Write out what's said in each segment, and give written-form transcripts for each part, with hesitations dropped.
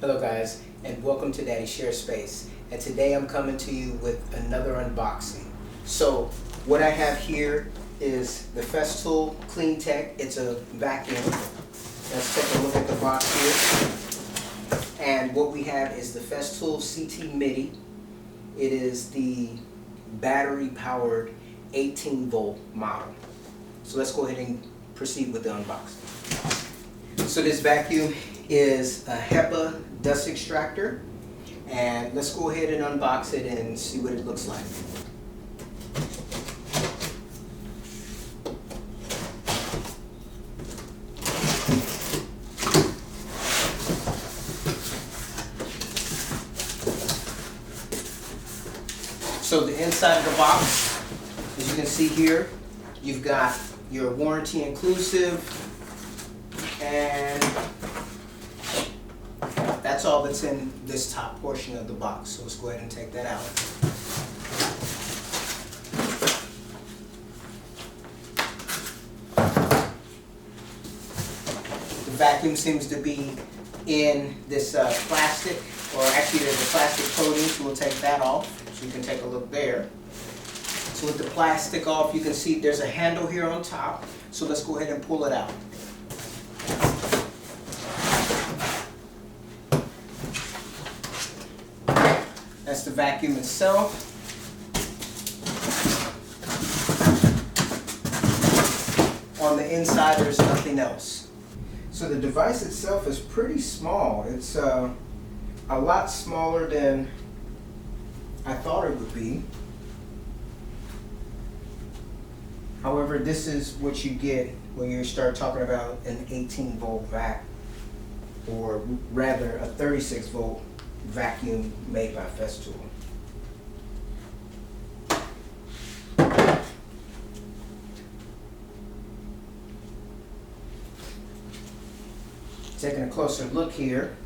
Hello guys, and welcome to Daddy Share Space. And today I'm coming to you with another unboxing. So what I have here is the Festool Clean Tech. It's a vacuum. Let's take a look at the box here. And what we have is the Festool CT Midi. It is the battery powered 18 volt model. So let's go ahead and proceed with the unboxing. So this vacuum is a HEPA dust extractor, and let's go ahead and unbox it and see what it looks like. So the inside of the box, as you can see here, you've got your warranty inclusive, and that's all that's in this top portion of the box. So let's go ahead and take that out. The vacuum seems to be in this plastic, or actually there's a plastic coating, so we'll take that off so you can take a look there. So with the plastic off, you can see there's a handle here on top. So let's go ahead and pull it out. That's the vacuum itself. On the inside, there's nothing else. So the device itself is pretty small. It's a lot smaller than I thought it would be. However, this is what you get when you start talking about an 18 volt vac, or rather a 36 volt vacuum made by Festool. Taking a closer look here,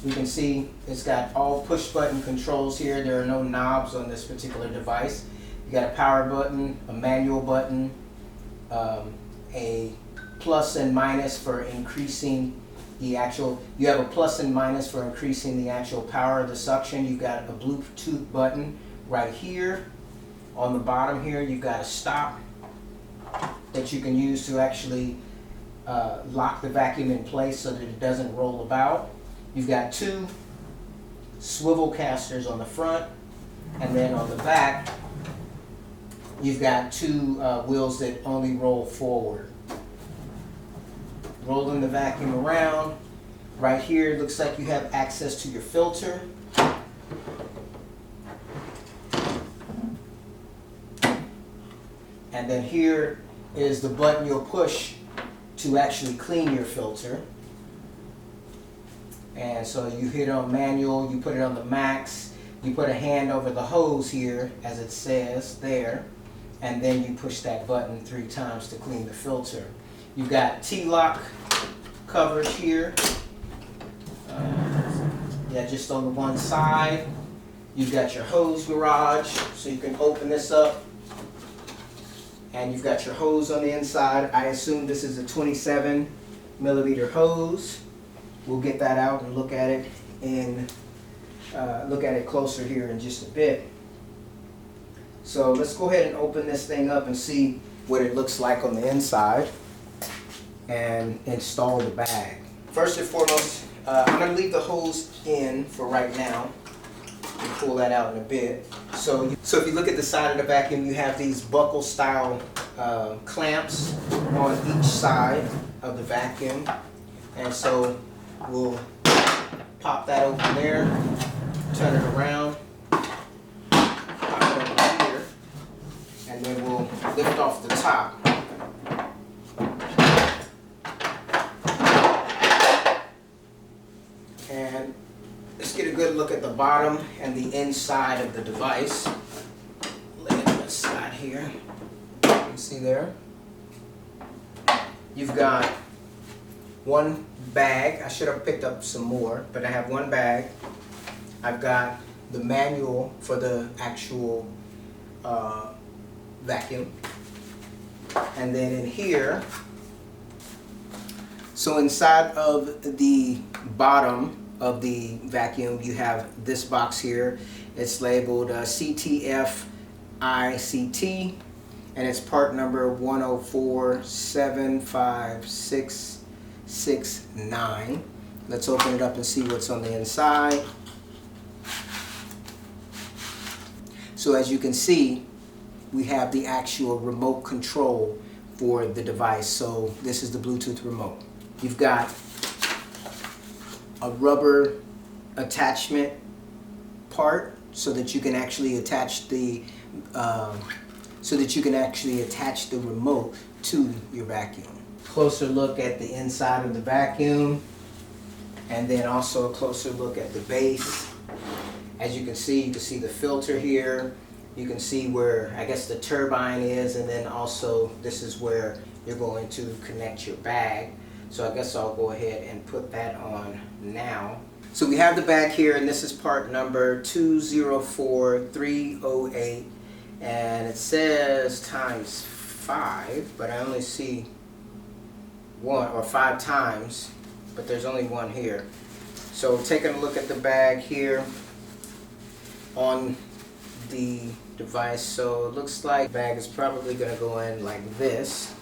you can see it's got all push button controls here. There are no knobs on this particular device. You got a power button, a manual button, a plus and minus for increasing the actual, you have a plus and minus for increasing the actual power of the suction. You've got a Bluetooth button right here. On the bottom here, you've got a stop that you can use to actually lock the vacuum in place so that it doesn't roll about. You've got two swivel casters on the front, and then on the back, you've got two wheels that only roll forward. Rolling the vacuum around, right here, it looks like you have access to your filter. And then here is the button you'll push to actually clean your filter. And so you hit on manual, you put it on the max, you put a hand over the hose here, as it says there, and then you push that button 3 times to clean the filter. You've got T-lock coverage here. Just on the one side. You've got your hose garage, so you can open this up. And you've got your hose on the inside. I assume this is a 27 millimeter hose. We'll get that out and look at it closer here in just a bit. So let's go ahead and open this thing up and see what it looks like on the inside and install the bag. First and foremost, I'm going to leave the hose in for right now. We'll pull that out in a bit. So if you look at the side of the vacuum, you have these buckle style clamps on each side of the vacuum. And so we'll pop that open there, turn it around, pop it over here, and then we'll lift off the top. And let's get a good look at the bottom and the inside of the device. Lay it on the side here. You can see there. You've got one bag. I should have picked up some more, but I have one bag. I've got the manual for the actual vacuum. And then in here, so inside of the bottom of the vacuum, you have this box here. It's labeled CTF ICT, and it's part number 104756669. Let's open it up and see what's on the inside. So as you can see, we have the actual remote control for the device. So this is the Bluetooth remote. You've got a rubber attachment part so that you can actually attach the remote to your vacuum. Closer look at the inside of the vacuum, and then also a closer look at the base. As you can see the filter here. You can see where, I guess, the turbine is, and then also this is where you're going to connect your bag. So I guess I'll go ahead and put that on now. So we have the bag here, and this is part number 204308, and it says ×5, but I only see 1 or 5 times, but there's only 1 here. So taking a look at the bag here on the device, so it looks like the bag is probably going to go in like this,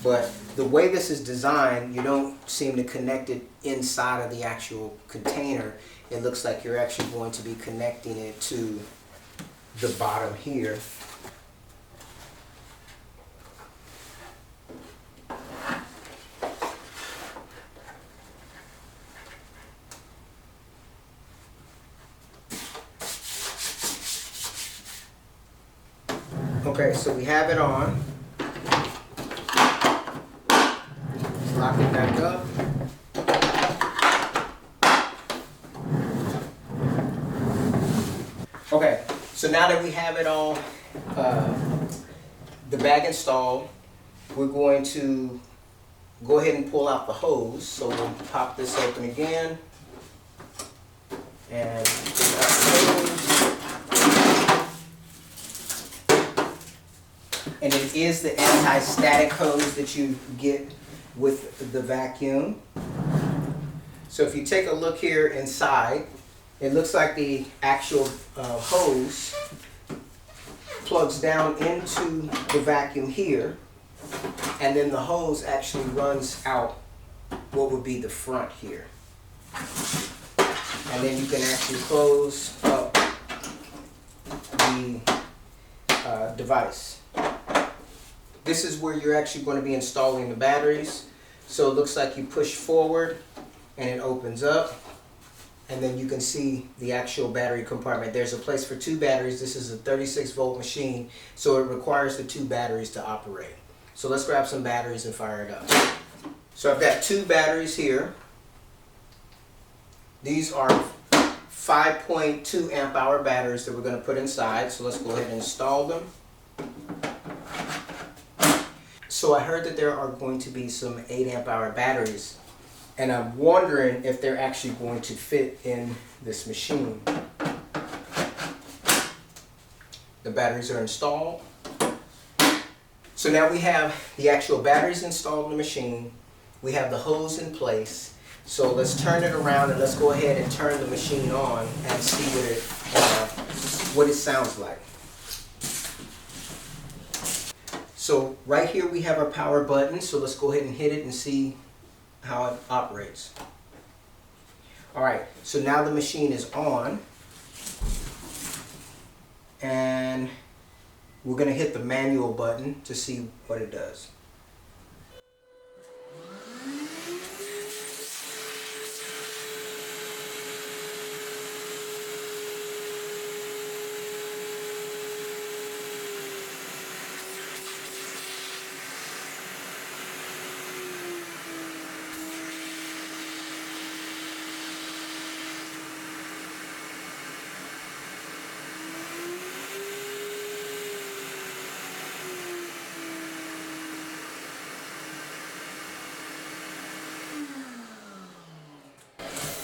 but the way this is designed, you don't seem to connect it inside of the actual container. It looks like you're actually going to be connecting it to the bottom here. Okay, so we have it on. Lock it back up. Okay, so now that we have it all, the bag installed, we're going to go ahead and pull out the hose. So we'll pop this open again and pull out the hose. And it is the anti-static hose that you get with the vacuum. So if you take a look here inside, it looks like the actual hose plugs down into the vacuum here, and then the hose actually runs out what would be the front here. And then you can actually close up the device. This is where you're actually going to be installing the batteries. So it looks like you push forward and it opens up, and then you can see the actual battery compartment. There's a place for 2 batteries. This is a 36-volt machine, so it requires the 2 batteries to operate. So let's grab some batteries and fire it up. So I've got 2 batteries here. These are 5.2 amp hour batteries that we're going to put inside. So let's go ahead and install them. So I heard that there are going to be some 8 amp hour batteries, and I'm wondering if they're actually going to fit in this machine. The batteries are installed. So now we have the actual batteries installed in the machine. We have the hose in place. So let's turn it around and let's go ahead and turn the machine on and see what it sounds like. So right here we have our power button, so let's go ahead and hit it and see how it operates. Alright, so now the machine is on, and we're going to hit the manual button to see what it does.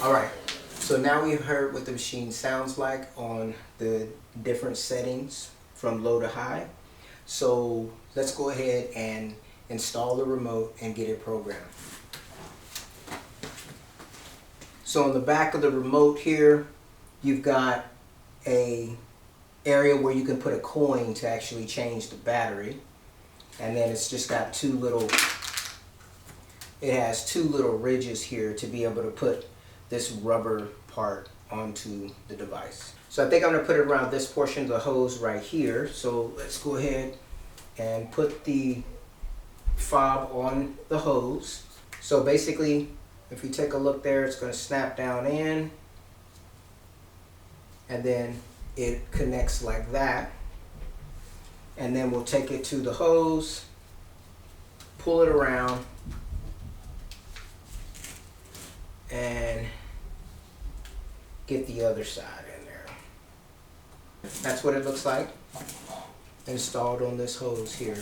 Alright, so now we've heard what the machine sounds like on the different settings from low to high. So let's go ahead and install the remote and get it programmed. So on the back of the remote here, you've got a area where you can put a coin to actually change the battery. And then it's just got it has two little ridges here to be able to put this rubber part onto the device. So I think I'm going to put it around this portion of the hose right here. So let's go ahead and put the fob on the hose. So basically, if you take a look there, it's going to snap down in, and then it connects like that. And then we'll take it to the hose, pull it around, and get the other side in there. That's what it looks like installed on this hose here.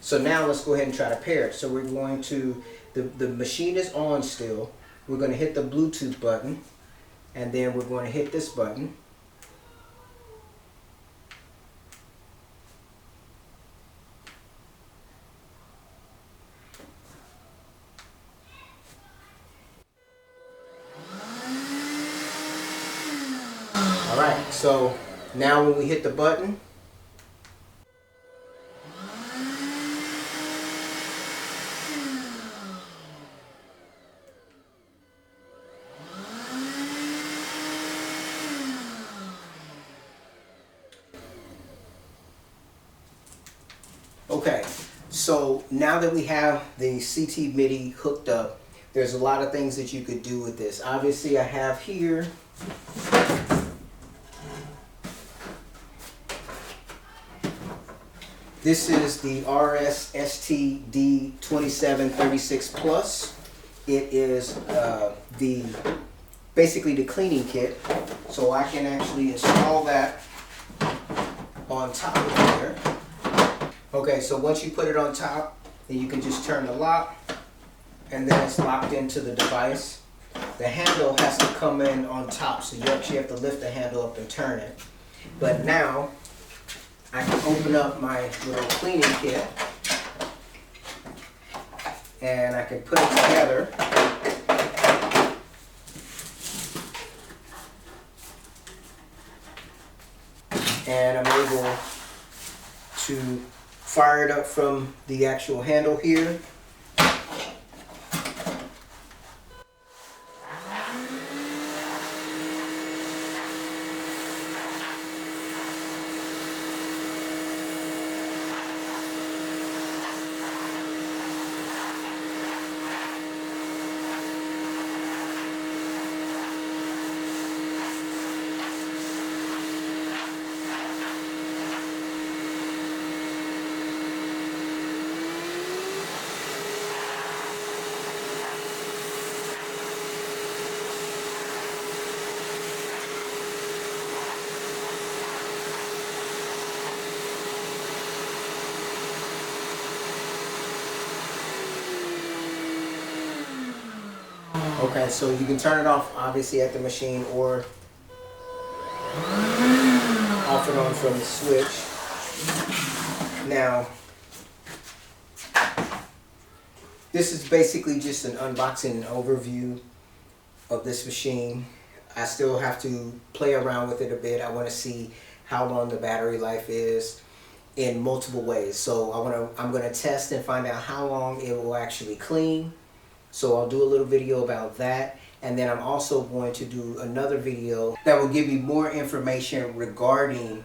So now let's go ahead and try to pair it. So we're going to, the machine is on still. We're going to hit the Bluetooth button, and then we're going to hit this button. Alright, so now when we hit the button, okay, so now that we have the CT Midi hooked up, there's a lot of things that you could do with this. Obviously I have here this is the RS-ST-D2736 Plus. It is basically the cleaning kit. So I can actually install that on top of there. Okay, so once you put it on top, then you can just turn the lock, and then it's locked into the device. The handle has to come in on top, so you actually have to lift the handle up and turn it. But now, I can open up my little cleaning kit, and I can put it together. And I'm able to fire it up from the actual handle here. Okay, so you can turn it off obviously at the machine or off and on from the switch. Now, this is basically just an unboxing and overview of this machine. I still have to play around with it a bit. I want to see how long the battery life is in multiple ways. So I'm going to test and find out how long it will actually clean. So I'll do a little video about that, and then I'm also going to do another video that will give you more information regarding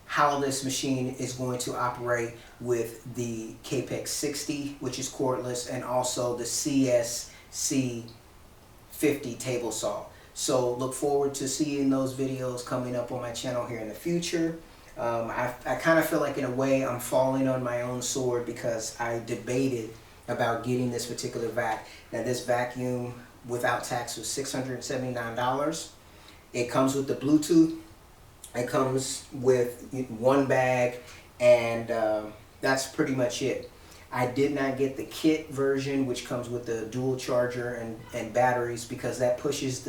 how this machine is going to operate with the Capex 60, which is cordless, and also the CSC 50 table saw. So look forward to seeing those videos coming up on my channel here in the future. I kind of feel like in a way I'm falling on my own sword because I debated about getting this particular vac. Now this vacuum without tax was $679. It comes with the Bluetooth. It comes with one bag, and that's pretty much it. I did not get the kit version, which comes with the dual charger and batteries, because that pushes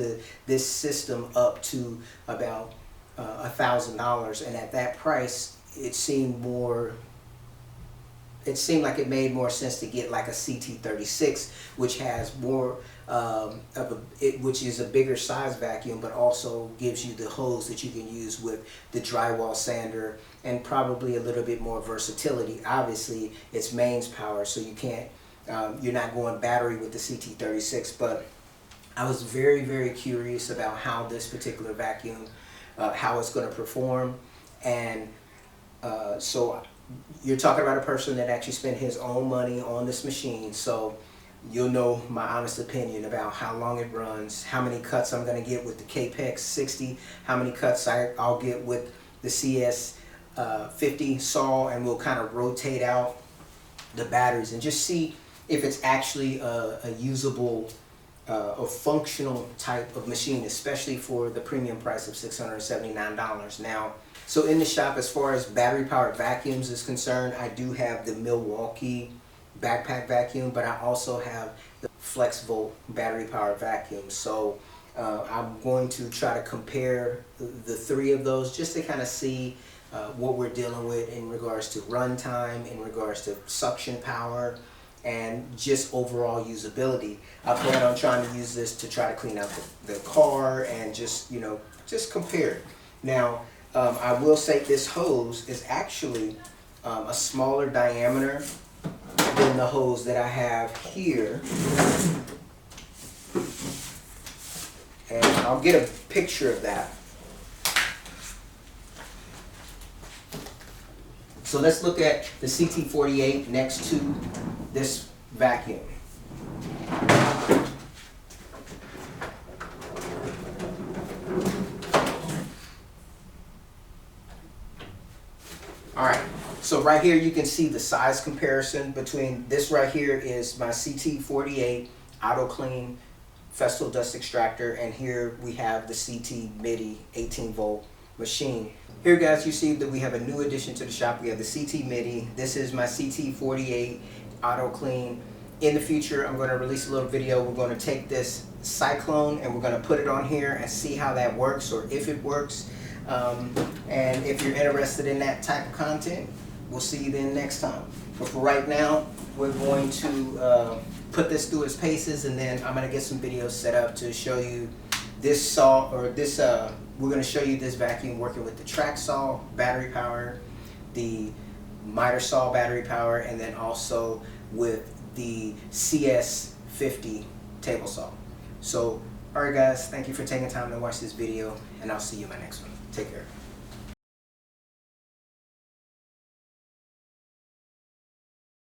this system up to about $1,000, and at that price it seemed like it made more sense to get like a CT36, which has more which is a bigger size vacuum, but also gives you the hose that you can use with the drywall sander, and probably a little bit more versatility. Obviously, it's mains power, so you can't, you're not going battery with the CT36, but I was very, very curious about how this particular vacuum, how it's going to perform. And so you're talking about a person that actually spent his own money on this machine, so you'll know my honest opinion about how long it runs, how many cuts I'm going to get with the Capex 60, how many cuts I'll get with the CS 50 saw, and we'll kind of rotate out the batteries and just see if it's actually a usable or functional type of machine, especially for the premium price of $679. Now, so in the shop, as far as battery powered vacuums is concerned, I do have the Milwaukee backpack vacuum, but I also have the FlexVolt battery powered vacuum. So I'm going to try to compare the three of those just to kind of see what we're dealing with in regards to runtime, in regards to suction power, and just overall usability. I plan on trying to use this to try to clean out the car and just, just compare it. Now, I will say this hose is actually a smaller diameter than the hose that I have here. And I'll get a picture of that. So let's look at the CT48 next to this vacuum. All right, so right here you can see the size comparison between this right here is my CT48 Auto Clean Festool dust extractor, and here we have the CT Midi 18 volt machine. Here guys, you see that we have a new addition to the shop. We have the CT Midi. This is my CT48 Auto Clean. In the future, I'm going to release a little video. We're going to take this Cyclone and we're going to put it on here and see how that works, or if it works. And if you're interested in that type of content, we'll see you then next time. But for right now, we're going to put this through its paces, and then I'm going to get some videos set up to show you this saw, or this, we're going to show you this vacuum working with the track saw battery power, the miter saw battery power, and then also with the CS50 table saw. So, alright guys, thank you for taking time to watch this video, and I'll see you in my next one. Take care.